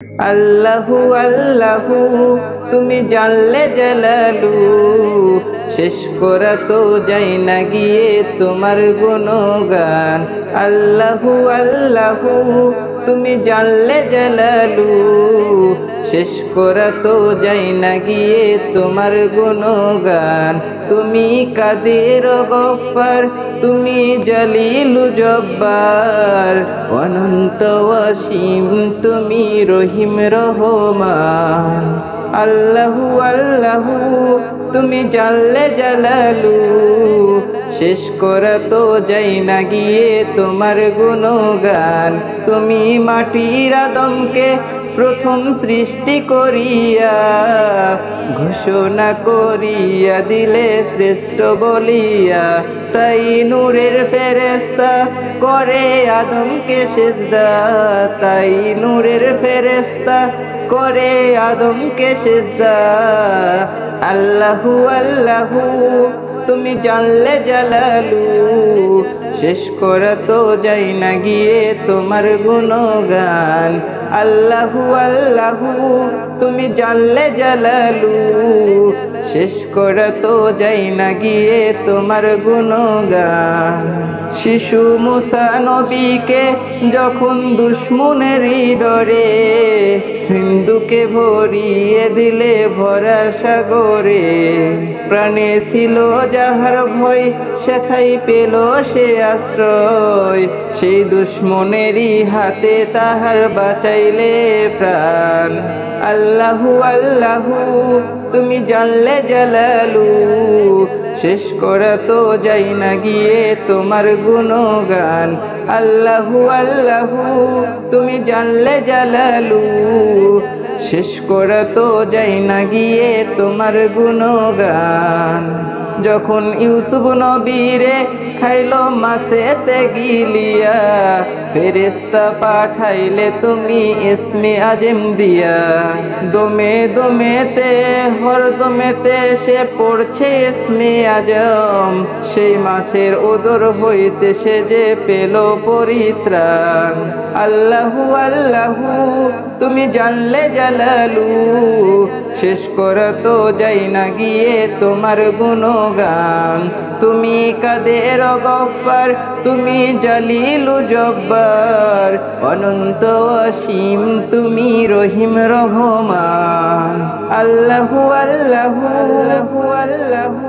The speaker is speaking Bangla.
আল্লাহু আল্লাহু তুমি জানলে জালালু, শেষ করা তো যাই না গিয়ে তোমার গুণগান। আল্লাহু আল্লাহু তুমি জানলে জালালু, শেষ করা তো যাই না গিয়ে তোমার গুণগান। তুমি কাদের গফফার, তুমি জলিলু জব্বার, অনন্ত অসীম তুমি রহিম রহমান। আল্লাহু আল্লাহু তুমি জানলে জালালু, শেষ করা তো যাই না গিয়ে তোমার গুণগান। তুমি মাটির আদমকে প্রথম সৃষ্টি করিয়া, ঘোষণা করিয়া দিলে শ্রেষ্ঠ বলিয়া। তাই নূরের ফেরেশতা করে আদমকে সিজদা, তাই নূরের ফেরেশতা করে আদমকে সিজদা। আল্লাহু আল্লাহু তুমি জানলে জালালু, শেষ করা তো যাই না গিয়ে তোমার গুণগান। আল্লাহু আল্লাহু তুমি জানলে জালালু, শেষ করা তো যাই না গিয়ে তোমার গুণগান। শিশু মুসা নবীকে যখন দুশ্মনেরই ডরে, হিন্দুকে ভরিয়ে দিলে ভরা সাগরে। প্রাণে ছিল যাহার ভয়, সেথায় পেল সে আশ্রয়, সেই দুশ্মনেরই হাতে তাহার বাঁচাইলে প্রাণ। আল্লাহু আল্লাহু তুমি জানলে জালালু, শেষ করা তো যাই না গিয়ে তোমার গুণগান। আল্লাহু আল্লাহু তুমি জানলে জালালু, শেষ করা তো যাই না গিয়ে তোমার গুণগান। যখন ইউসুফ নবীরে খাইলো মাছেতে গিলিয়া, ফেরেশতা পাঠাইলে তুমি ইসমে আজম দিয়া। দমে দমেতে হরদমেতে সে পড়ছে ইসমে আজম, সেই মাছের উদর হইতে সে যে পেল পরিত্রাণ। আল্লাহু আল্লাহু তুমি জানলে জালালু, শেষ করা তো যাই না গিয়ে তোমার গুণগান। তুমি কাদের গফফার, তুমি জলিলু জব্বার, অনন্ত অসীম তুমি রহিম রহমান। আল্লাহু আল্লাহু আল্লাহু